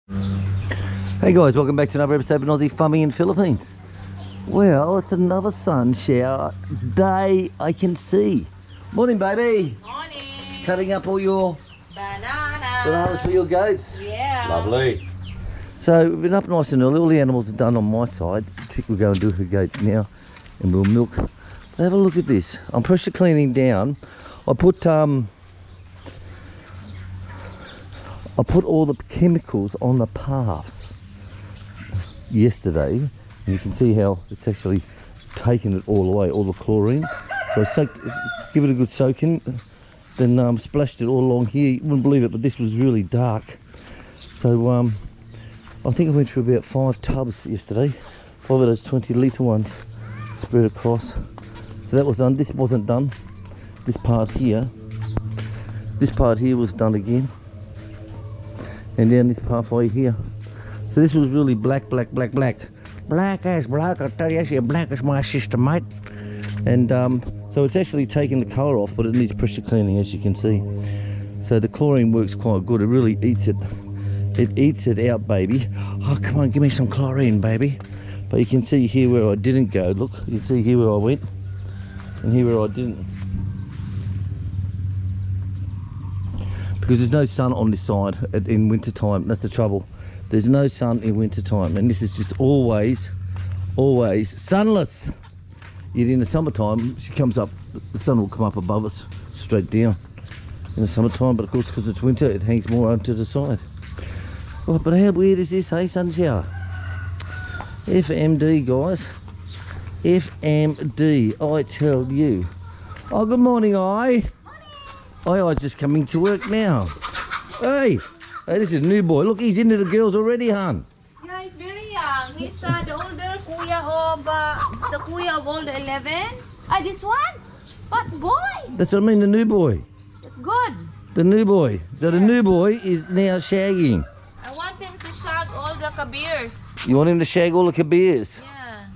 Hey guys, welcome back to another episode of Aussie Farming in Philippines. Well, it's another sun shower day I can see. Morning, baby. Morning. Cutting up all your bananas for your goats. Yeah. Lovely. So we've been up nice and early. All the animals are done on my side. Tick will go and do her goats now, and we'll milk. But have a look at this. I'm pressure cleaning down. I put all the chemicals on the paths yesterday, and you can see how it's actually taken it all away, all the chlorine. So I give it a good soaking, then splashed it all along here. You wouldn't believe it, but this was really dark. So I think I went through about 5 tubs yesterday, 5 of those 20-litre ones spread across. So that was done. This wasn't done. This part here was done again. And down this pathway here. So this was really black. Black as black, I tell you, actually black as my sister, mate. And so it's actually taken the colour off, but it needs pressure cleaning, as you can see. So the chlorine works quite good. It really eats it. It eats it out, baby. Oh, come on, give me some chlorine, baby. But you can see here where I didn't go. Look, you can see here where I went, and here where I didn't. Because there's no sun on this side in winter time. That's the trouble. There's no sun in winter time, and this is just always sunless. Yet in the summertime, she comes up, the sun will come up above us, straight down in the summertime. But of course, because it's winter, it hangs more onto the side. Oh, but how weird is this, hey, sun shower? FMD, guys. FMD, I tell you. Oh, good morning, I just coming to work now. Hey, this is a new boy. Look, he's into the girls already, hon. Yeah, he's very young. He's the older kuya of the kuya of all the 11. This one? But boy. That's what I mean, the new boy. It's good. The new boy. So the new boy is now shagging. I want him to shag all the kabirs. You want him to shag all the kabirs? Yeah.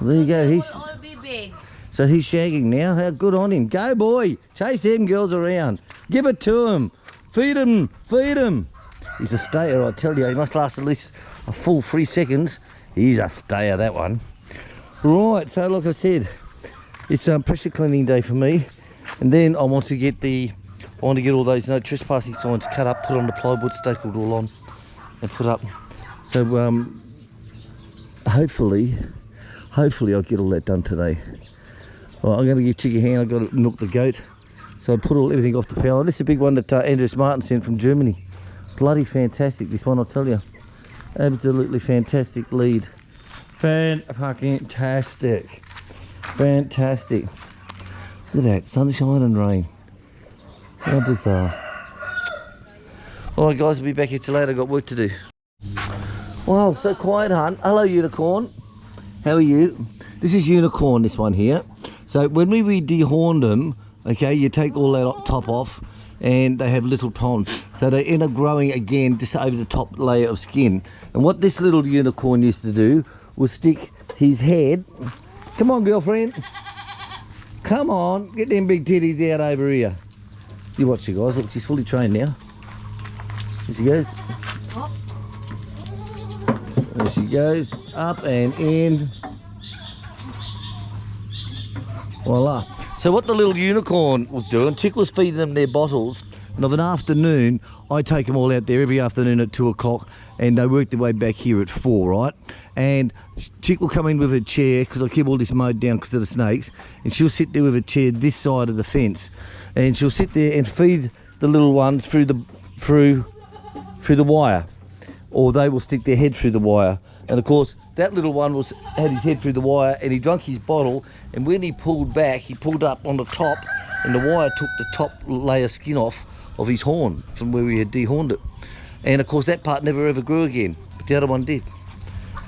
Well, there you go. They will all be big. So he's shagging now. How good on him. Go, boy. Chase them girls around. Give it to him. Feed him. Feed him. He's a stayer, I tell you. He must last at least a full 3 seconds. He's a stayer, that one. Right, so like I said, it's pressure cleaning day for me. And then I want to get all those no trespassing signs cut up, put on the plywood, stapled all on, and put up. So hopefully I'll get all that done today. Well, I'm going to give Chick a hand. I've got to milk the goat. So I put everything off the power. This is a big one that Andrews Martin sent from Germany. Bloody fantastic, this one, I'll tell you. Absolutely fantastic lead. Fan-fucking-tastic. Fantastic. Look at that, sunshine and rain. How bizarre. Alright guys, I'll be back here till later. I've got work to do. Wow, so quiet, hon. Hello, Unicorn. How are you? This is Unicorn, this one here. So when we dehorn them, okay, you take all that top off and they have little ponds. So they end up growing again just over the top layer of skin. And what this little unicorn used to do was stick his head. Come on, girlfriend. Come on, get them big titties out over here. You watch her, guys. Look, she's fully trained now. There she goes. There she goes, up and in. Voila. So what the little unicorn was doing, Chick was feeding them their bottles, and of an afternoon, I take them all out there every afternoon at 2 o'clock, and they work their way back here at 4, right? And Chick will come in with her chair, because I keep all this mowed down because of the snakes, and she'll sit there with her chair this side of the fence, and she'll sit there and feed the little ones through the wire, or they will stick their head through the wire. And of course, that little one had his head through the wire, and he drank his bottle, and when he pulled back, he pulled up on the top, and the wire took the top layer skin off of his horn from where we had dehorned it. And of course, that part never ever grew again, but the other one did.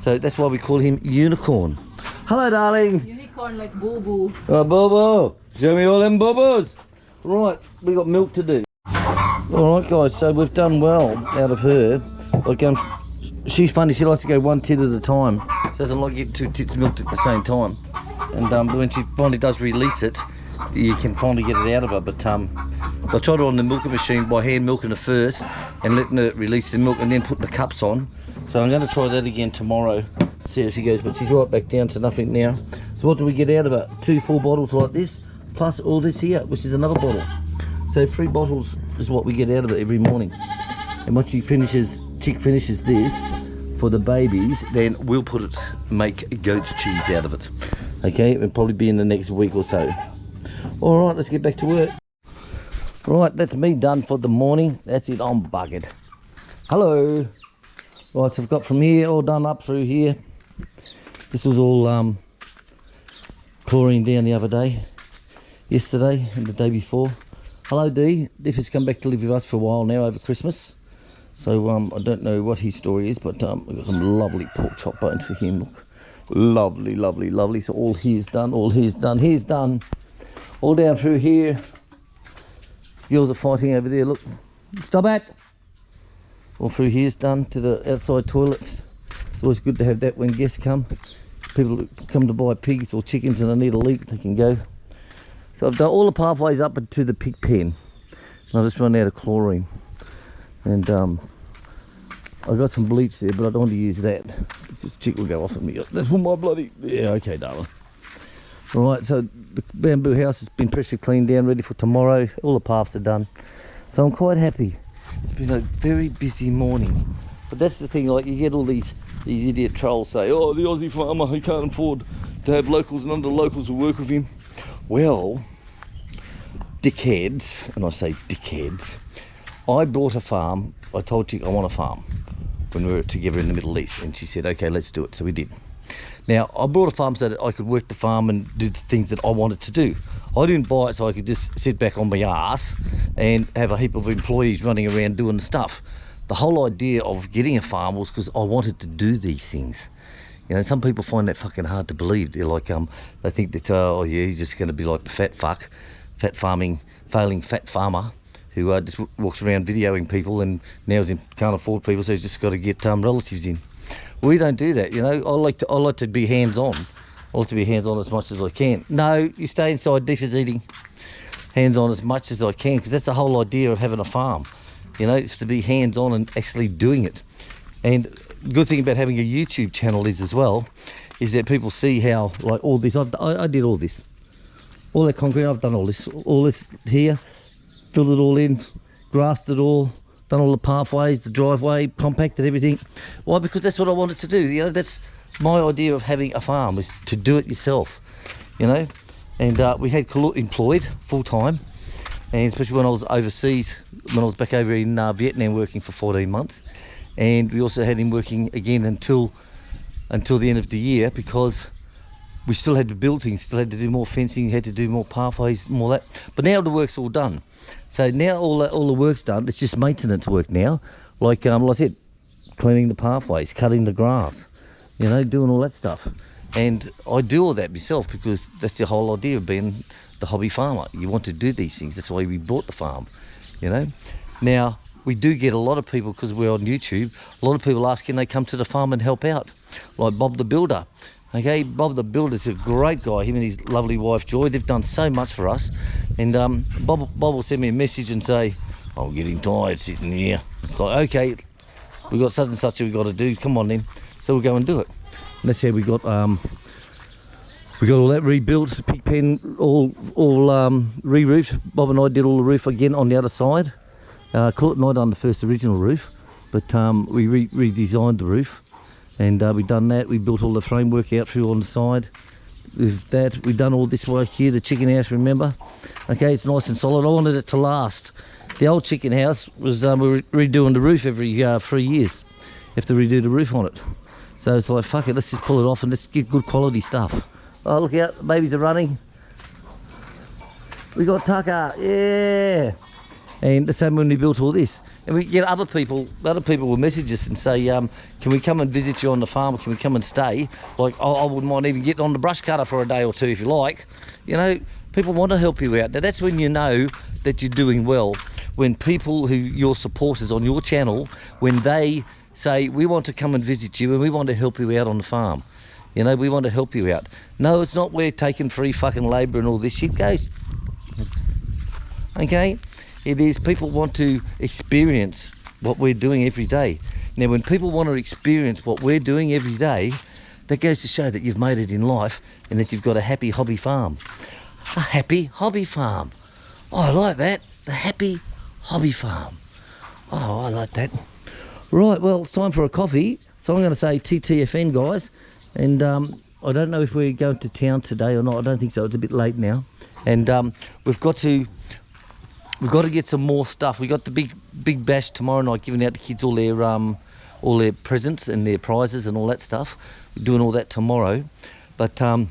So that's why we call him Unicorn. Hello, darling. Unicorn like boo-boo. Oh, Bobo. Show me all them bobos. Right, we got milk to do. All right, guys, so we've done well out of her. Like, she's funny, she likes to go one tit at a time. She doesn't like to get 2 tits milked at the same time. And when she finally does release it, you can finally get it out of her. But I tried it on the milking machine by hand milking it first and letting it release the milk and then putting the cups on. So I'm going to try that again tomorrow, see how she goes, but she's right back down to nothing now. So what do we get out of it? 2 full bottles like this, plus all this here, which is another bottle. So 3 bottles is what we get out of it every morning. And once chick finishes this for the babies, then we'll make goat's cheese out of it. Okay, it'll probably be in the next week or so. All right, let's get back to work. Right, that's me done for the morning. That's it, I'm buggered. Hello. Right, so I've got from here all done up through here. This was all chlorine down the other day, yesterday and the day before. Hello Dee, Diff has come back to live with us for a while now over Christmas. So I don't know what his story is, but we've got some lovely pork chop bones for him. Look, lovely, lovely, lovely. So all here's done, all here's done, here's done. All down through here. Girls are fighting over there, look. Stop it! All through here's done to the outside toilets. It's always good to have that when guests come. People come to buy pigs or chickens and they need a leak, they can go. So I've done all the pathways up to the pig pen. And I just run out of chlorine. And I got some bleach there, but I don't want to use that because chick will go off at me. That's for my bloody... Yeah, okay, darling. Right, so the bamboo house has been pressure cleaned down, ready for tomorrow. All the paths are done. So I'm quite happy. It's been a very busy morning. But that's the thing, like you get all these idiot trolls say, oh, the Aussie farmer who can't afford to have locals and under locals who work with him. Well, dickheads, and I say dickheads, I bought a farm. I told Chick I want a farm when we were together in the Middle East, and she said, okay, let's do it. So we did. Now, I bought a farm so that I could work the farm and do the things that I wanted to do. I didn't buy it so I could just sit back on my ass and have a heap of employees running around doing stuff. The whole idea of getting a farm was because I wanted to do these things. You know, some people find that fucking hard to believe. They're like, they think that, oh yeah, he's just going to be like the fat fuck, failing fat farmer who just walks around videoing people and now can't afford people, so he's just got to get relatives in. We don't do that, you know. I like to be hands-on. I like to be hands-on as much as I can. No, you stay inside, Diff is eating. Hands-on as much as I can, because that's the whole idea of having a farm. You know, it's to be hands-on and actually doing it. And the good thing about having a YouTube channel is as well, is that people see how, like all this, I did all this. All that concrete, I've done all this here, filled it all in, grassed it all, done all the pathways, the driveway, compacted everything. Why? Because that's what I wanted to do. You know, that's my idea of having a farm, is to do it yourself, you know. And we had employed full-time, and especially when I was overseas, when I was back over in Vietnam working for 14 months. And we also had him working again until the end of the year, because we still had to build things, still had to do more fencing, had to do more pathways, more that. But now the work's all done. So now all the work's done. It's just maintenance work now. Like I said, cleaning the pathways, cutting the grass, you know, doing all that stuff. And I do all that myself because that's the whole idea of being the hobby farmer. You want to do these things. That's why we bought the farm, you know. Now, we do get a lot of people, because we're on YouTube, a lot of people ask, can they come to the farm and help out? Like Bob the Builder. Okay, Bob the Builder's a great guy. Him and his lovely wife Joy, they've done so much for us. And Bob will send me a message and say, I'm getting tired sitting here. It's like, okay, we've got such and such we've got to do. Come on then. So we'll go and do it. And that's how we got all that rebuilt, pig pen, all re-roofed. Bob and I did all the roof again on the other side. Court and I done the first original roof, but we redesigned the roof. And we've done that. We built all the framework out through on the side. With that, we've done all this work here, the chicken house, remember? Okay, it's nice and solid. I wanted it to last. The old chicken house was, we were redoing the roof every 3 years. You have to redo the roof on it. So it's like, fuck it, let's just pull it off and let's get good quality stuff. Oh, look out, the babies are running. We got Tucker, yeah. And the same when we built all this. And we get other people will message us and say, can we come and visit you on the farm? Can we come and stay? Like, I wouldn't mind even getting on the brush cutter for a day or two if you like. You know, people want to help you out. Now that's when you know that you're doing well. When people who your supporters on your channel, when they say, we want to come and visit you and we want to help you out on the farm. You know, we want to help you out. No, it's not we're taking free fucking labour and all this shit, guys. Okay? It is people want to experience what we're doing every day. Now, when people want to experience what we're doing every day, that goes to show that you've made it in life and that you've got a happy hobby farm. A happy hobby farm. Oh, I like that. The happy hobby farm. Oh, I like that. Right, well, it's time for a coffee. So I'm going to say TTFN, guys. And I don't know if we're going to town today or not. I don't think so. It's a bit late now. And we've got to get some more stuff. We got the big bash tomorrow night, giving out the kids all their presents and their prizes and all that stuff. We're doing all that tomorrow. But I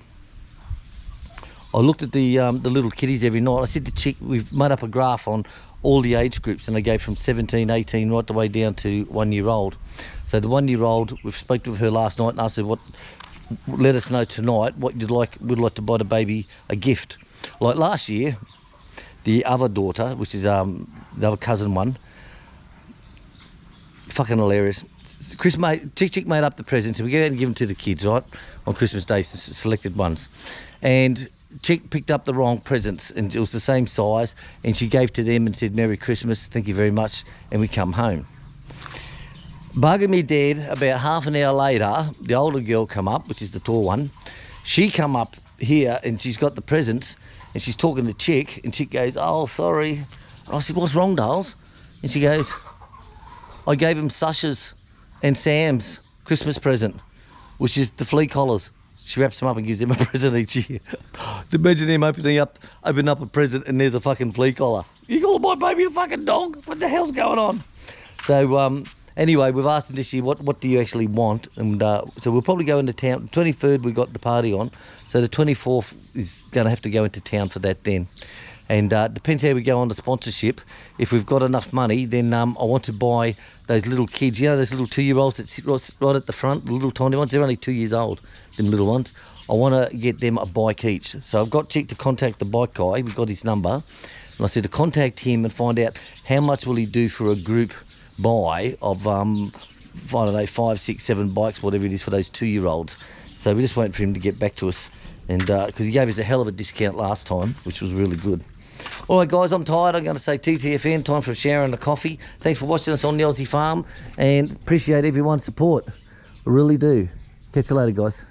looked at the little kiddies every night. I said to Chick, we've made up a graph on all the age groups, and they go from 17, 18, right the way down to 1 year old. So the 1 year old, we've spoken with her last night and asked her let us know tonight what would like to buy the baby a gift. Like last year, the other daughter, which is the other cousin one, fucking hilarious. Chick made up the presents, and we get out and give them to the kids, right, on Christmas Day, selected ones. And Chick picked up the wrong presents, and it was the same size, and she gave to them and said, Merry Christmas, thank you very much, and we come home. Bugging me dead, about half an hour later, the older girl come up, which is the tall one. She come up here, and she's got the presents, and she's talking to Chick, and Chick goes, oh, sorry. And I said, what's wrong, Dales? And she goes, I gave him Sasha's and Sam's Christmas present, which is the flea collars. She wraps them up and gives them a present each year. Imagine him opening up a present and there's a fucking flea collar. You call my baby a fucking dog? What the hell's going on? So anyway, we've asked him this year, what do you actually want? And so we'll probably go into town. 23rd we got the party on, so the 24th is going to have to go into town for that then. And depends how we go on the sponsorship. If we've got enough money, then I want to buy those little kids, you know, those little 2-year-olds that sit right at the front, the little tiny ones. They're only 2 years old, them little ones. I want to get them a bike each. So I've got Chick to contact the bike guy. We've got his number. And I said to contact him and find out how much will he do for a group buy of, I don't know, 5, 6, 7 bikes, whatever it is, for those 2-year-olds. So we're just waiting for him to get back to us. And because he gave us a hell of a discount last time, which was really good. All right, guys, I'm tired. I'm going to say TTFN, time for a shower and a coffee. Thanks for watching us on the Aussie Farm, and appreciate everyone's support. I really do. Catch you later, guys.